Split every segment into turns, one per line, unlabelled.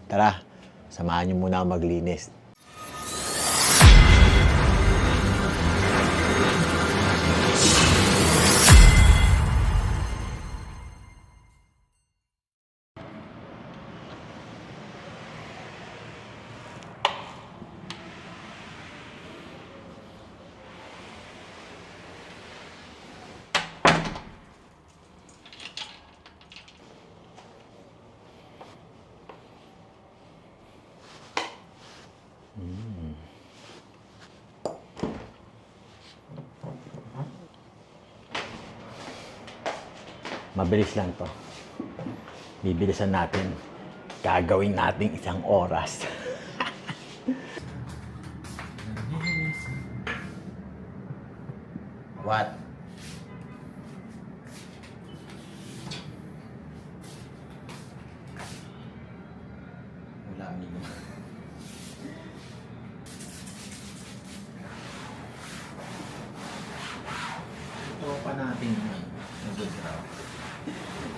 Tara, samahan niyo muna ako maglinis. Mabilis lang to. Bibilisan natin. Gagawin natin 1 oras. What? Wala amigo. Ito pa natin yun. Nag-draw.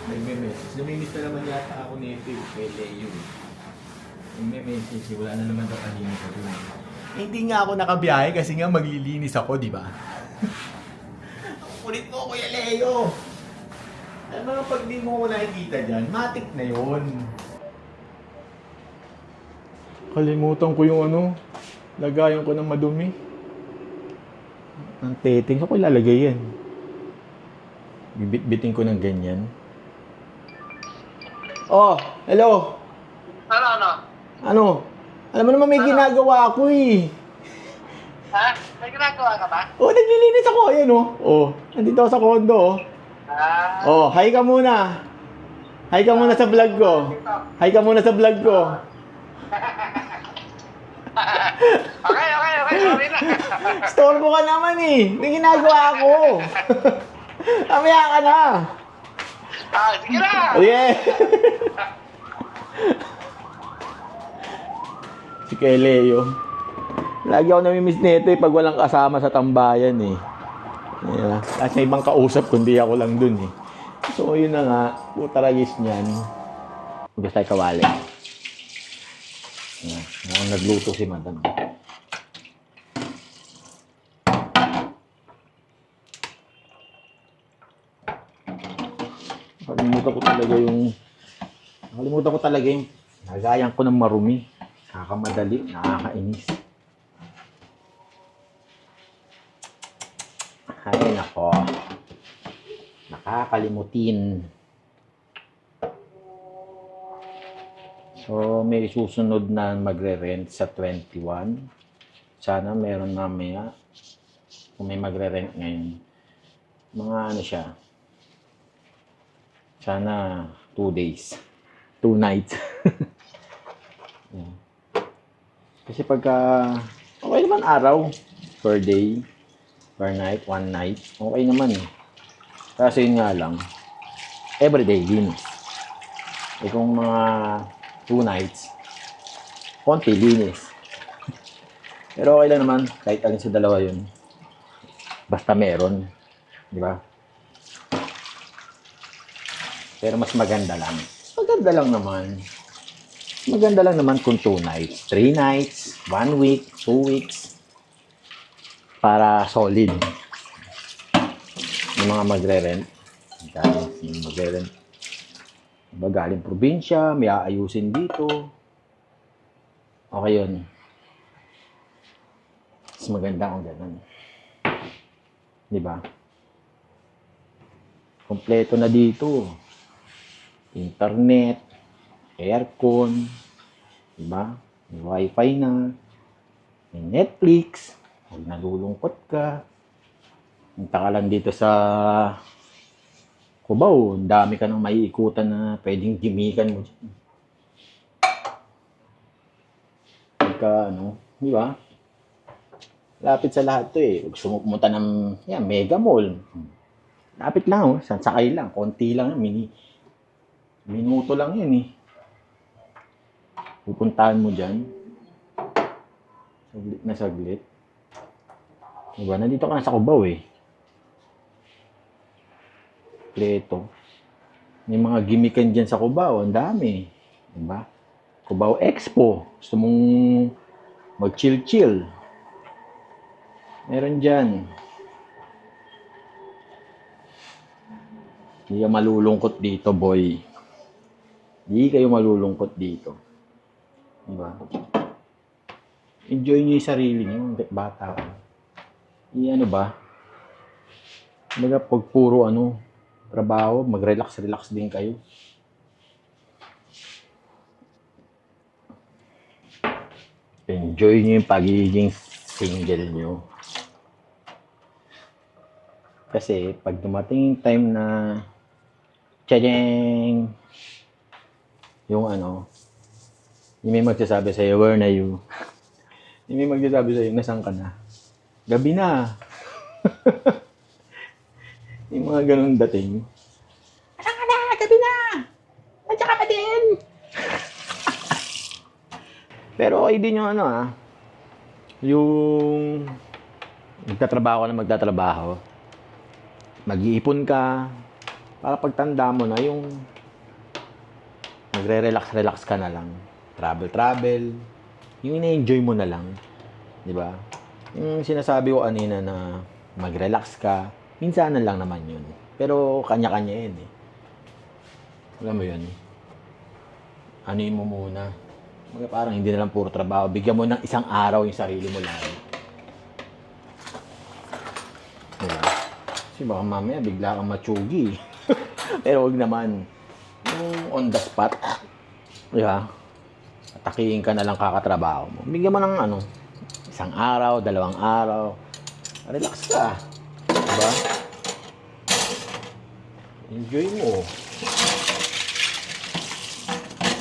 Nagme-message. Namimiss na naman yata ako nito kay Leo. Nagme-message. Wala na naman daw kanina ko dun. Hindi nga ako nakabiyahe kasi nga maglilinis ako, di ba? Ang kulit mo, Kuya Leo! Alam mo, pag di mo ko nakikita dyan, matik na yun. Kalimutan ko yung lagayan ko ng madumi. Ang teteng. Saan ko ilalagay yan? Bibit-bitin ko ng ganyan. Oh, hello. Ano? Alam mo naman may ginagawa ako eh.
Ha? May ginagawa ka ba?
Oh, naglilinis ako. Ayan oh. Oh, nandito ako sa condo oh. Oh, hi ka muna. Hi ka muna sa vlog ko. Hi ka muna sa vlog ko.
Okay. Sorry na.
Storbo ka naman eh. May ginagawa ako. Kamaya ka na.
Sige na.
Yeah. Si Kuya Leo. Lagi ako namimiss nito eh pag walang kasama sa tambayan eh. Yeah. At may ibang kausap kundi ako lang dun eh. So yun na nga. Putaragis niyan. Gusto tayo kawali. Mukhang nagluto si madam. Nakalimutan ko talaga yung nagayan ko ng marumi. Nakakamadali, nakakainis. Ay nako. Nakakalimutin. So, may susunod na magre-rent sa 21. Sana meron mamaya. Kung may magre-rent ngayon. Mga siya. Sana 2 days. 2 nights. Yeah. Kasi pagka okay naman araw. Per day. Per night. 1 night. Okay naman eh. Kasi yun nga lang. Everyday linis. Eh kung mga 2 nights. Konti linis. Pero okay lang naman. Kahit alin sa dalawa yun. Basta meron. Di ba? Pero mas maganda lang. Maganda lang naman. Maganda lang naman kung 2 nights. 3 nights. 1 week. 2 weeks. Para solid. Yung mga magre-rent. Yung magre-rent. Diba, galing probinsya. May aayusin dito. Okay yun. Mas maganda kung ganun. Diba? Kompleto na dito. Internet, aircon, diba? May wifi na, may Netflix, pag nalulungkot ka, punta ka lang dito sa Cubao, ang dami ka nang maiikutan na pwedeng gimikan mo dyan. Pagka, diba? Lapit sa lahat to eh. Gusto mo pumunta ng Mega Mall. Lapit lang, sakay lang, konti lang, minuto lang yan eh. Pupuntahan mo dyan. Saglit na saglit. Diba? Nandito ka na sa Cubao eh. Pleto. May mga gimikan dyan sa Cubao. Ang dami. Diba? Cubao Expo. Gusto mong mag-chill-chill. Meron dyan. Hindi ka malulungkot dito, boy. Hindi kayo malulungkot dito. Diba? Enjoy nyo yung sarili nyo. Hanggat bata ka. Ano ba? Kumbaga, pag puro trabaho, mag-relax din kayo. Enjoy nyo yung pagiging single nyo. Kasi, pag dumating yung time na tadang! Yung yung may magsasabi sa'yo, where na you? Yung may magsasabi sa'yo, nasan ka na? Gabi na. Yung mga ganun dating. Nasan ka na? Gabi na! Nandiyan ka pa din! Pero okay din yung yung magtatrabaho. Mag-iipon ka para pagtanda mo na yung magre-relax ka na lang. Travel. Yung ina-enjoy mo na lang. Di ba? Yung sinasabi ko kanina na mag-relax ka, minsanan lang naman yun. Pero kanya-kanya yun eh. Alam mo yun? Anuin mo muna. Parang hindi na lang puro trabaho. Bigyan mo ng isang araw yung sarili mo lang. Diba? Kasi baka mamaya bigla kang matsugi. Pero huwag naman. Yung on the spot. Diba? Atakihin ka na lang kakatrabaho mo. Bigyan mo ng isang araw, 2 araw. Relax ka. Diba? Enjoy mo.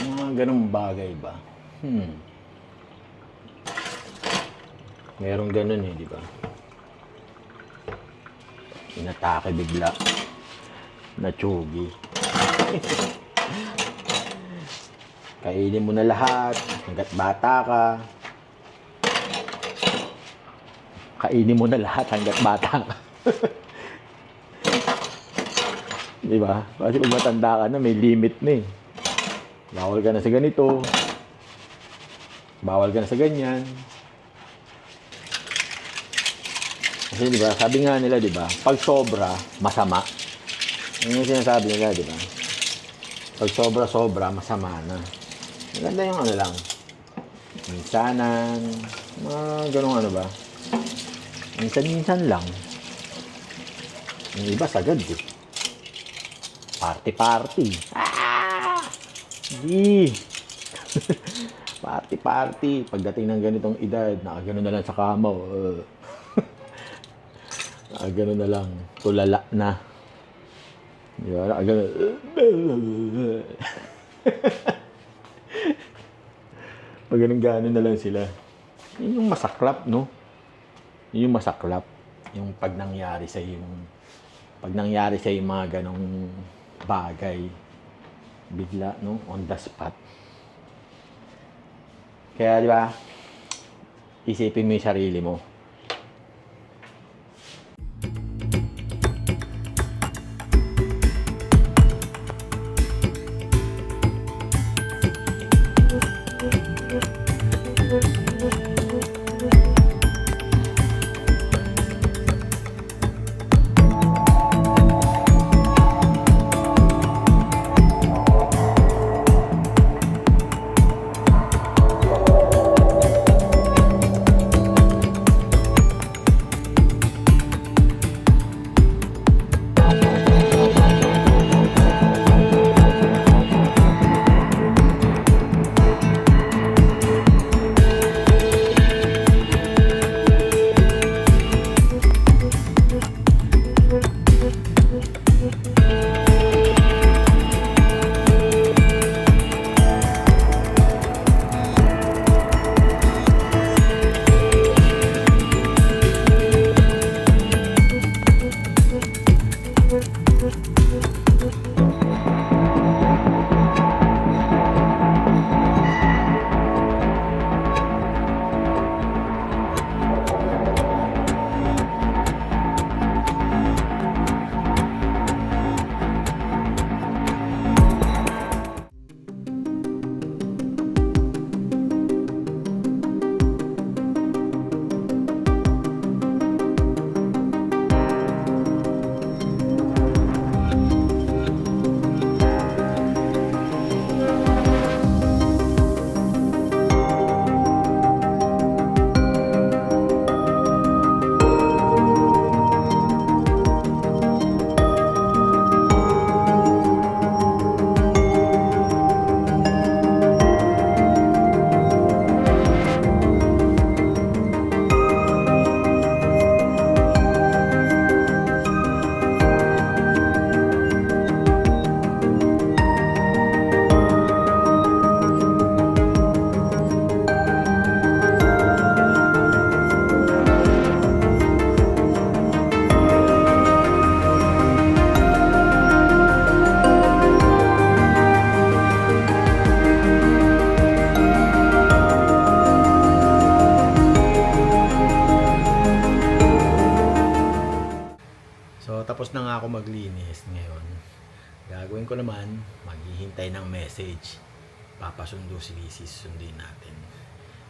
Mga ganung bagay ba? Merong ganun di ba? Inatake bigla. Natsugi. Kainin mo na lahat. Hanggat bata ka. Kainin mo na lahat hanggat bata ka. Di ba? Kasi pag matanda ka na, may limit na eh. Bawal ka na sa ganito. Bawal ka na sa ganyan. Kasi di ba, sabi nga nila, di ba, pag sobra, masama. Yun yung sinasabi nila, di ba? Pag sobra, masama na. Maganda yung lang. Minsanan, mga ganong ba. Minsan lang. Yung iba sagad eh. Party. Hindi. Party. Pagdating ng ganitong edad, nakagano na lang sa kama. Nakagano na lang. Tulala na. Di ba? Nakagano. Pag ganun na lang sila. Yun yung masaklap, no? Yun yung masaklap. Yung pag nangyari sa yung mga ganong bagay. Bigla, no? On the spot. Kaya, di ba? Isipin mo yung sarili mo. So, tapos na nga ako maglinis ngayon. Gagawin ko naman, maghihintay ng message. Papasundo si Mrs. Sundin natin.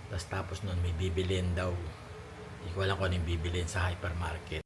Tapos nun, may bibilin daw. Hindi ko alam kung ano yung bibilin sa hypermarket.